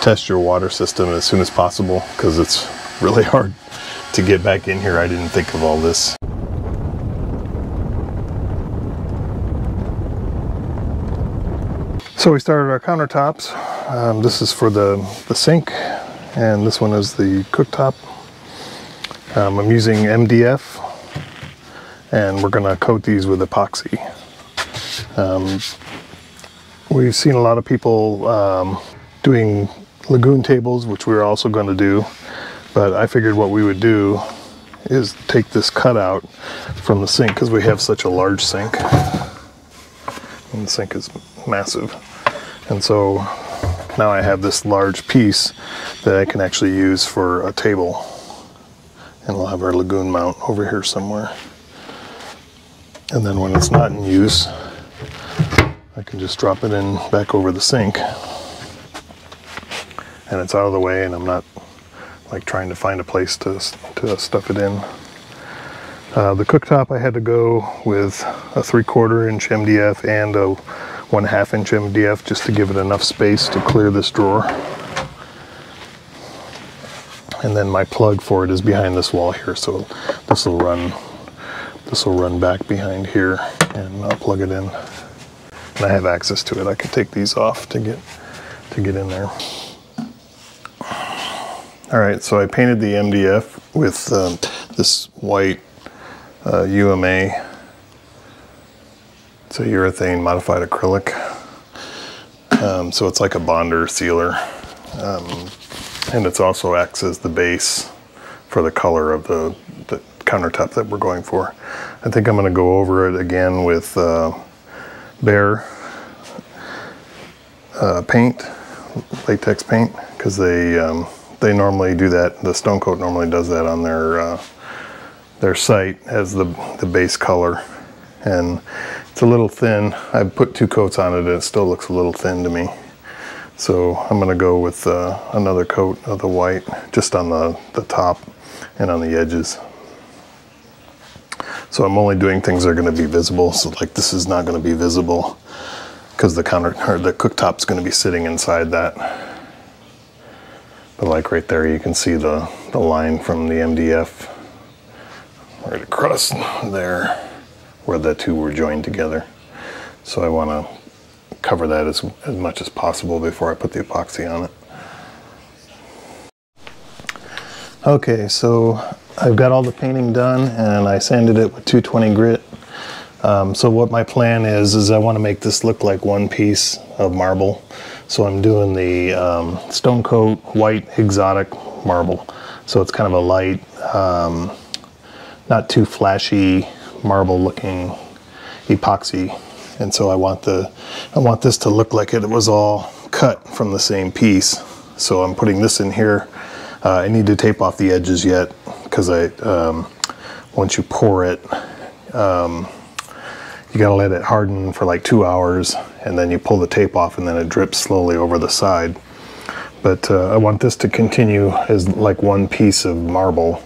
test your water system as soon as possible, because it's really hard to get back in here. I didn't think of all this. So we started our countertops. This is for the sink, and this one is the cooktop. I'm using MDF, and we're gonna coat these with epoxy. We've seen a lot of people doing lagoon tables, which we're also gonna do, but I figured what we would do is take this cutout from the sink, because we have such a large sink, and the sink is massive. And so now I have this large piece that I can actually use for a table. And we'll have our lagoon mount over here somewhere. And then when it's not in use, I can just drop it in back over the sink. And it's out of the way, and I'm not like trying to find a place to stuff it in. The cooktop, I had to go with a 3/4 inch MDF and a 1/2 inch MDF just to give it enough space to clear this drawer. And then my plug for it is behind this wall here, so this will run back behind here, and I'll plug it in. And I have access to it. I can take these off to get in there. All right, so I painted the MDF with this white UMA. It's a urethane modified acrylic. So it's like a bonder sealer. And it's also acts as the base for the color of the countertop that we're going for. I think I'm going to go over it again with Bear paint, latex paint, because they normally do that. The Stone Coat normally does that on their site as the base color, and it's a little thin. I put 2 coats on it and it still looks a little thin to me. So I'm going to go with another coat of the white just on the top and on the edges. So I'm only doing things that are going to be visible. So like this is not going to be visible because the cooktop's going to be sitting inside that. But like right there, you can see the line from the MDF right across there where the two were joined together. So I want to cover that as much as possible before I put the epoxy on it. Okay, so I've got all the painting done and I sanded it with 220 grit. So what my plan is I want to make this look like one piece of marble. So I'm doing the Stone Coat White Exotic Marble. So it's kind of a light, not too flashy marble looking epoxy. And so I want this to look like it was all cut from the same piece. So I'm putting this in here. I need to tape off the edges yet, because once you pour it, you gotta let it harden for like 2 hours, and then you pull the tape off and then it drips slowly over the side. But I want this to continue as like one piece of marble.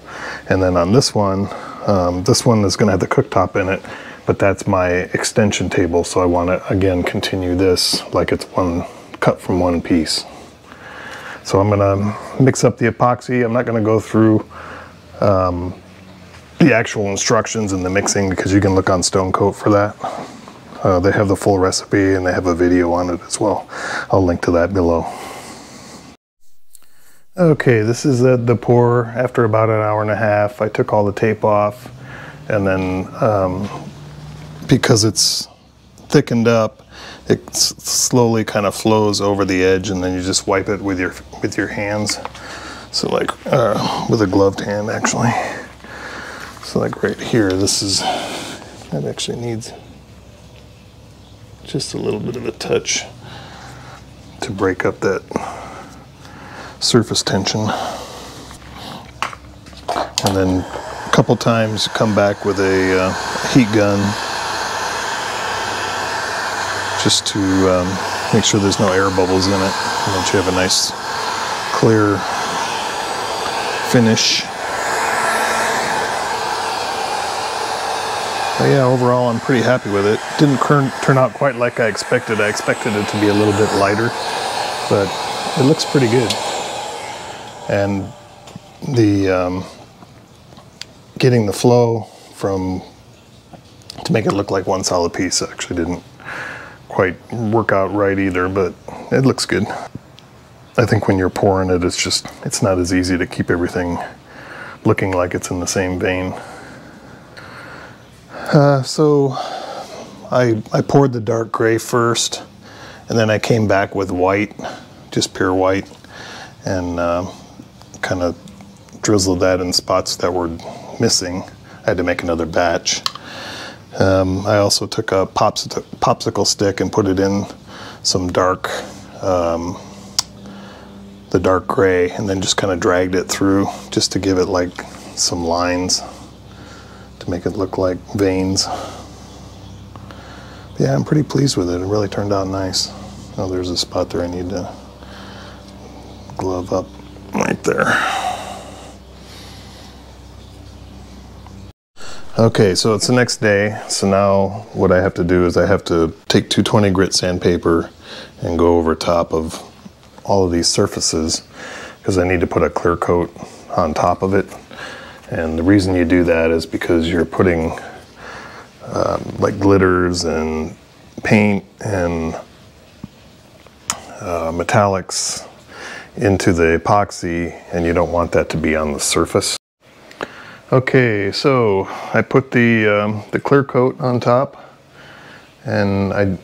And then on this one is gonna have the cooktop in it, but that's my extension table, so I want to again continue this like it's one cut from one piece. So I'm going to mix up the epoxy. I'm not going to go through the actual instructions and the mixing, because you can look on Stone Coat for that. They have the full recipe and they have a video on it as well. I'll link to that below. Okay, this is the pour after about an hour and a half. I took all the tape off, and then because it's thickened up, it slowly kind of flows over the edge, and then you just wipe it with your hands. So like with a gloved hand actually. So like right here, that actually needs just a little bit of a touch to break up that surface tension. And then a couple times come back with a heat gun just to make sure there's no air bubbles in it, and that you have a nice clear finish. But yeah, overall I'm pretty happy with it. Didn't turn out quite like I expected. I expected it to be a little bit lighter, but it looks pretty good. And the getting the flow from to make it look like one solid piece actually didn't quite work out right either, but it looks good. I think when you're pouring it, it's not as easy to keep everything looking like it's in the same vein. So I poured the dark gray first, and then I came back with white, just pure white, and kind of drizzled that in spots that were missing. I had to make another batch. I also took a popsicle stick and put it in some dark, the dark gray, and then just kind of dragged it through just to give it like some lines to make it look like veins. Yeah, I'm pretty pleased with it. It really turned out nice. Oh, there's a spot there I need to glove up right there. Okay, so it's the next day. So now what I have to do is I have to take 220 grit sandpaper and go over top of all of these surfaces because I need to put a clear coat on top of it. And the reason you do that is because you're putting like glitters and paint and metallics into the epoxy, and you don't want that to be on the surface. Okay, so I put the clear coat on top, and I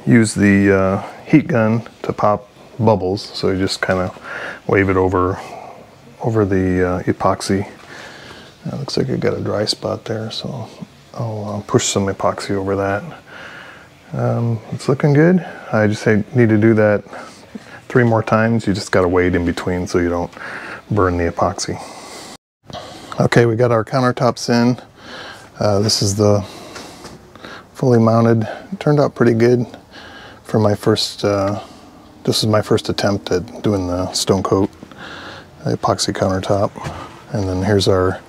use the heat gun to pop bubbles. So you just kind of wave it over the epoxy. It looks like I got a dry spot there, so I'll push some epoxy over that. It's looking good. I just need to do that 3 more times. You just got to wait in between so you don't burn the epoxy. Okay, we got our countertops in. This is the fully mounted. It turned out pretty good for my first, this is my first attempt at doing the Stone Coat Epoxy Countertop. And then here's our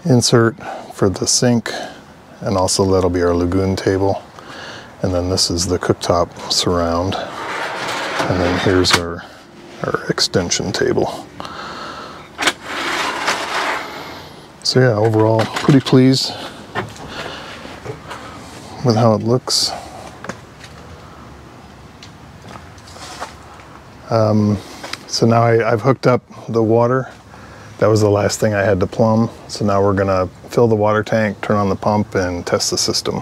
insert for the sink, and also that'll be our lagoon table. And then this is the cooktop surround. And then here's our extension table. So yeah, overall pretty pleased with how it looks. So now I've hooked up the water. That was the last thing I had to plumb. So now we're gonna fill the water tank, turn on the pump, and test the system.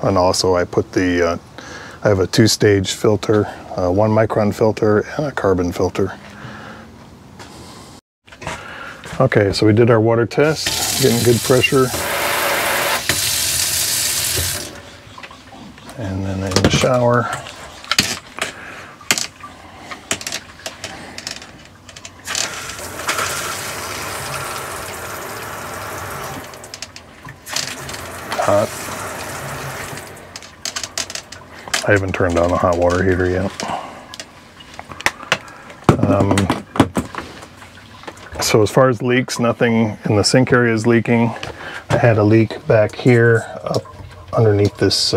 And also I put I have a 2-stage filter, a 1 micron filter and a carbon filter. Okay, so we did our water test, getting good pressure. And then in the shower. Hot. I haven't turned on the hot water heater yet. So as far as leaks, nothing in the sink area is leaking. I had a leak back here, up underneath this,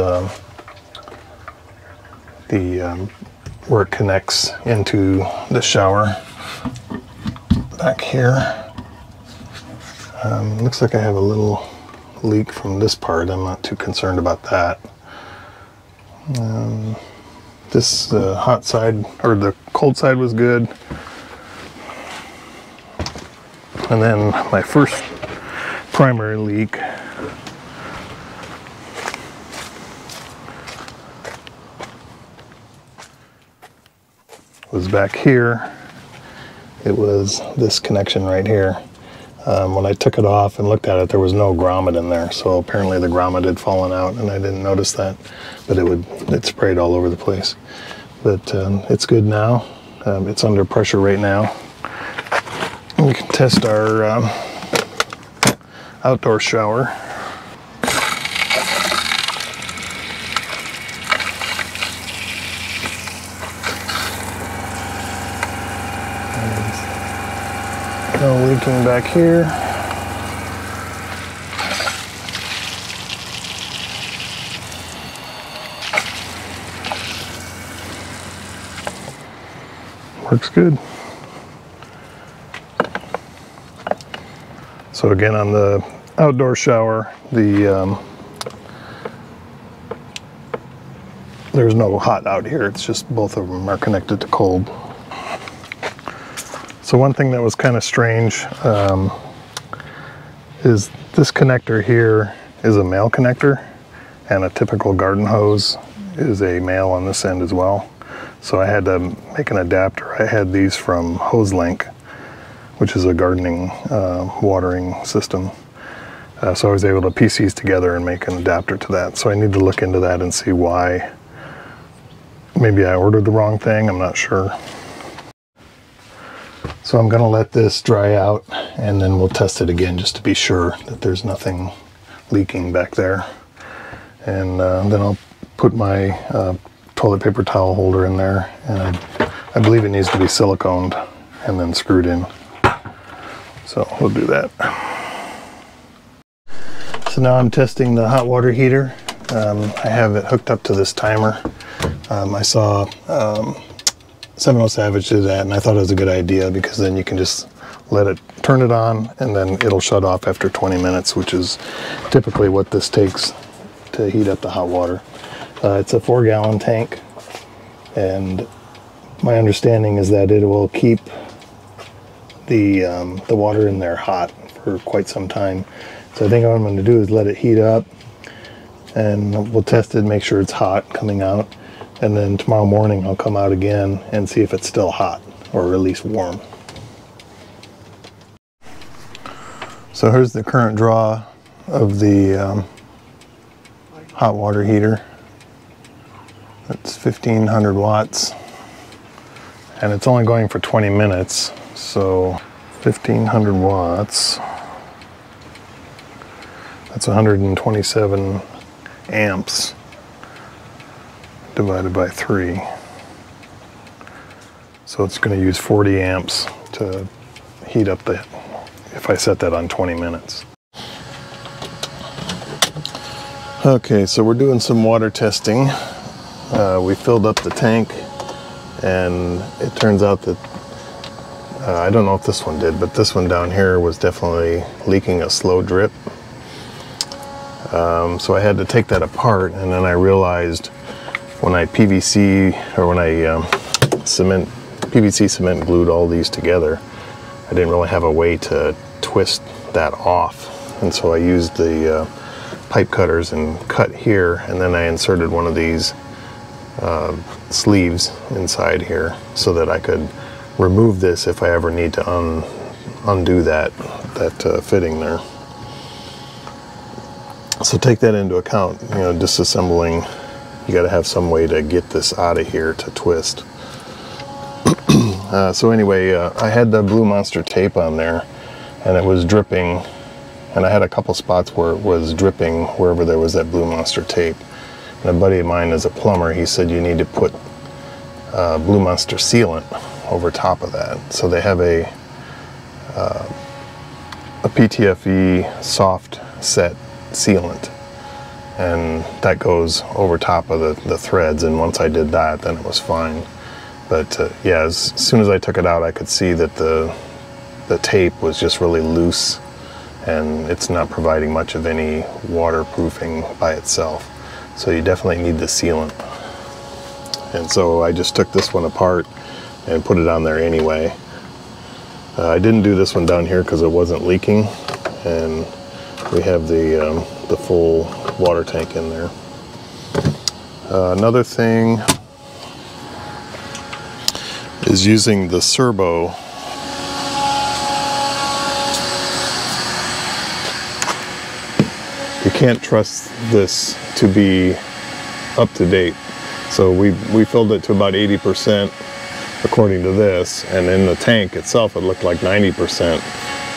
where it connects into the shower. Back here. Looks like I have a little leak from this part. I'm not too concerned about that. This hot side, or the cold side, was good. And then my first primary leak was back here. It was this connection right here. When I took it off and looked at it, there was no grommet in there, so apparently the grommet had fallen out, and I didn't notice that, but it sprayed all over the place. But it's good now. It's under pressure right now. We can test our outdoor shower. No leaking back here. Works good. So again, on the outdoor shower, there's no hot out here. It's just both of them are connected to cold. So one thing that was kind of strange is this connector here is a male connector, and a typical garden hose is a male on this end as well. So I had to make an adapter. I had these from Hose Link, which is a gardening watering system. So I was able to piece these together and make an adapter to that. So I need to look into that and see why. Maybe I ordered the wrong thing, I'm not sure. So I'm gonna let this dry out and then we'll test it again just to be sure that there's nothing leaking back there. And then I'll put my toilet paper towel holder in there, and I believe it needs to be siliconed and then screwed in. So we'll do that. So now I'm testing the hot water heater. I have it hooked up to this timer. I saw 7 Savage do that, and I thought it was a good idea because then you can just turn it on, and then it'll shut off after 20 minutes, which is typically what this takes to heat up the hot water. It's a 4-gallon tank, and my understanding is that it will keep the water in there hot for quite some time. So I think what I'm going to do is let it heat up, and we'll test it, make sure it's hot coming out, and then tomorrow morning I'll come out again and see if it's still hot or at least warm. So here's the current draw of the hot water heater. It's 1500 watts, and it's only going for 20 minutes. So 1500 watts, that's 127 amps divided by 3. So it's going to use 40 amps to heat up if I set that on 20 minutes. Okay, so we're doing some water testing. We filled up the tank, and it turns out that I don't know if this one did, but this one down here was definitely leaking a slow drip. So I had to take that apart, and then I realized when I PVC cement glued all these together, I didn't really have a way to twist that off, and so I used the pipe cutters and cut here, and then I inserted one of these sleeves inside here so that I could remove this if I ever need to undo that fitting there. So take that into account. You know, disassembling, you got to have some way to get this out of here to twist. So anyway, I had the Blue Monster tape on there, and it was dripping, and I had a couple spots where it was dripping wherever there was that Blue Monster tape. And a buddy of mine is a plumber. He said you need to put Blue Monster sealant over top of that. So they have a PTFE soft set sealant, and that goes over top of the threads, and once I did that, then it was fine. But yeah, as soon as I took it out, I could see that the tape was just really loose, and it's not providing much of any waterproofing by itself. So you definitely need the sealant. And so I just took this one apart and put it on there anyway. I didn't do this one down here because it wasn't leaking, and we have the full water tank in there. Another thing is using the serbo. You can't trust this to be up to date. So we filled it to about 80% according to this, and in the tank itself it looked like 90%.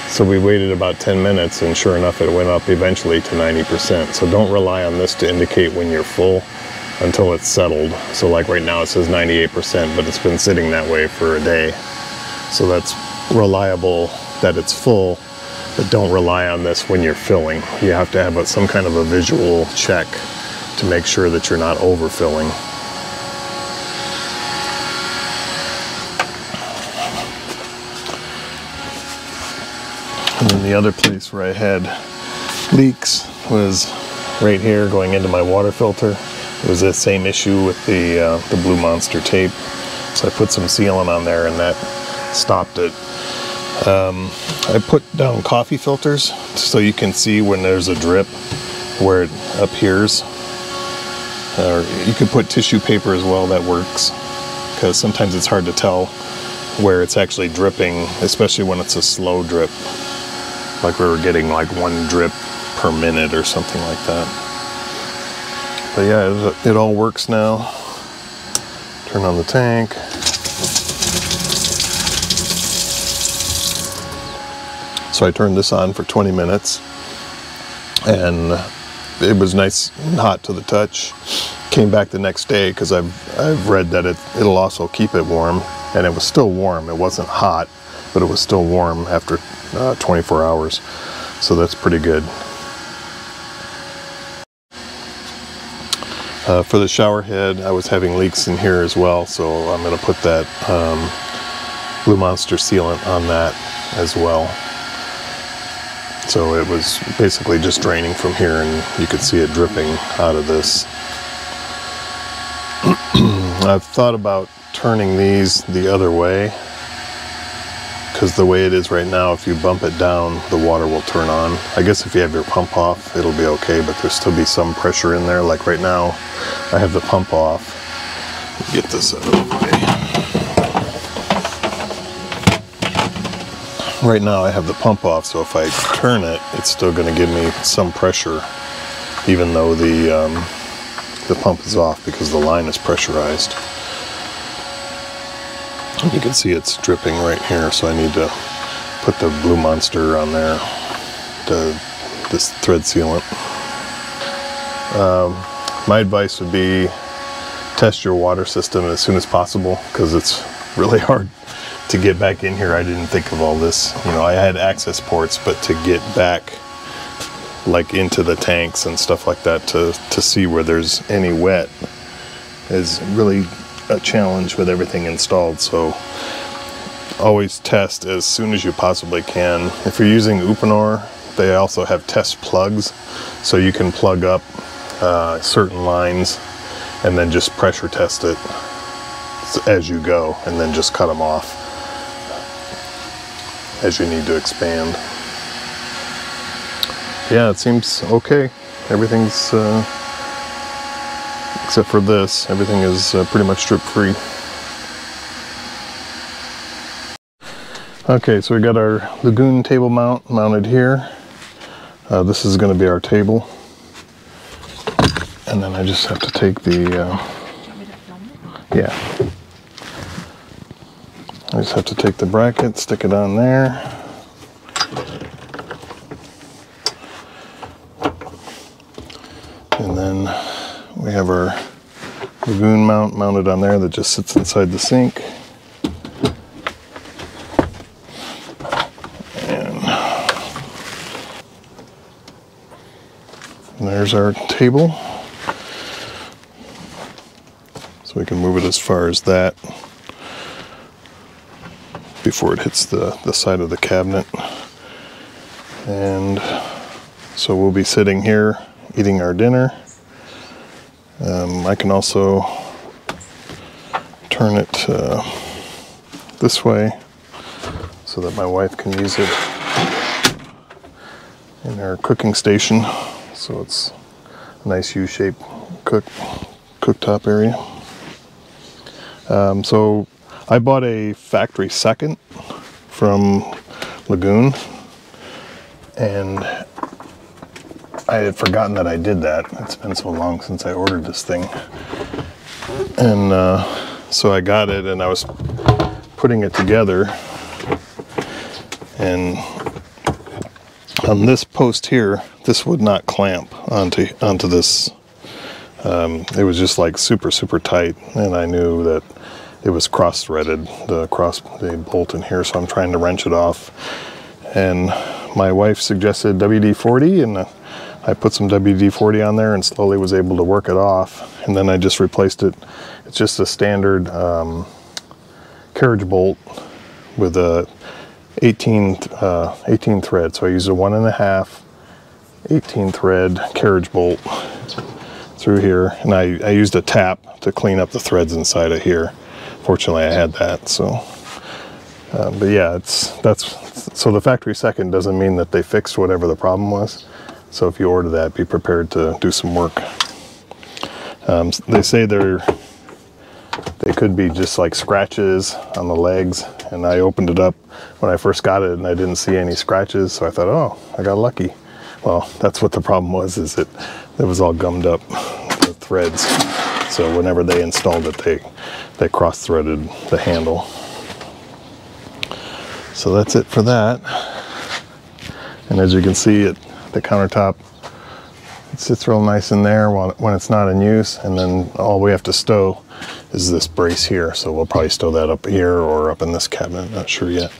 So we waited about 10 minutes, and sure enough it went up eventually to 90%. So don't rely on this to indicate when you're full until it's settled. So like right now it says 98%, but it's been sitting that way for a day. So that's reliable that it's full, but don't rely on this when you're filling. You have to have some kind of a visual check to make sure that you're not overfilling. And then the other place where I had leaks was right here going into my water filter. It was the same issue with the Blue Monster tape. So I put some sealant on there and that stopped it. I put down coffee filters so you can see when there's a drip where it appears. Or you could put tissue paper as well, that works. Because sometimes it's hard to tell where it's actually dripping, especially when it's a slow drip. Like we were getting like 1 drip per minute or something like that. But yeah, it all works now. Turn on the tank. So I turned this on for 20 minutes and it was nice and hot to the touch. Came back the next day because I've read that it'll also keep it warm, and it was still warm. It wasn't hot, but it was still warm after 24 hours. So that's pretty good. For the shower head, I was having leaks in here as well, so I'm going to put that Blue Monster sealant on that as well. So it was basically just draining from here, and you could see it dripping out of this. I've thought about turning these the other way, because the way it is right now, if you bump it down, the water will turn on. I guess if you have your pump off, it'll be okay, but there'll still be some pressure in there. Like right now, I have the pump off. Get this out of the way. Right now I have the pump off, so if I turn it, it's still going to give me some pressure, even though the pump is off, because the line is pressurized. You can see it's dripping right here, so I need to put the Blue Monster on there, this thread sealant. My advice would be test your water system as soon as possible, because it's really hard to get back in here. I didn't think of all this. You know, I had access ports, but to get back like into the tanks and stuff like that to see where there's any wet is really a challenge with everything installed. So always test as soon as you possibly can. If you're using Uponor, they also have test plugs, so you can plug up certain lines and then just pressure test it as you go, and then just cut them off as you need to expand. Yeah, it seems okay. Everything's except for this, everything is pretty much drip free. Okay, so we got our Lagoon table mount mounted here. This is going to be our table, and then I just have to take the yeah, I just have to take the bracket, stick it on there. And then we have our Lagoon mount mounted on there that just sits inside the sink. And there's our table. So we can move it as far as that before it hits the side of the cabinet. And so we'll be sitting here eating our dinner. I can also turn it this way so that my wife can use it in her cooking station. So it's a nice U-shaped cooktop area. So I bought a factory second from Lagoon, and I had forgotten that I did that. It's been so long since I ordered this thing. And so I got it, and I was putting it together. And on this post here, this would not clamp onto this. It was just like super, super tight. And I knew that it was cross-threaded, the bolt in here. So I'm trying to wrench it off. And my wife suggested WD-40, and I put some WD-40 on there and slowly was able to work it off. And then I just replaced it. It's just a standard carriage bolt with a 18 thread. So I used a 1.5 18 thread carriage bolt through here, and I used a tap to clean up the threads inside of here. Fortunately I had that. So but yeah, so the factory second doesn't mean that they fixed whatever the problem was. So if you order that, be prepared to do some work. They say they could be just like scratches on the legs, and I opened it up when I first got it and I didn't see any scratches, so I thought, oh, I got lucky. Well, that's what the problem was, is it was all gummed up, the threads. So whenever they installed it, they cross-threaded the handle. So that's it for that. And as you can see, the countertop, it sits real nice in there when it's not in use, and then all we have to stow is this brace here. So we'll probably stow that up here or up in this cabinet, not sure yet.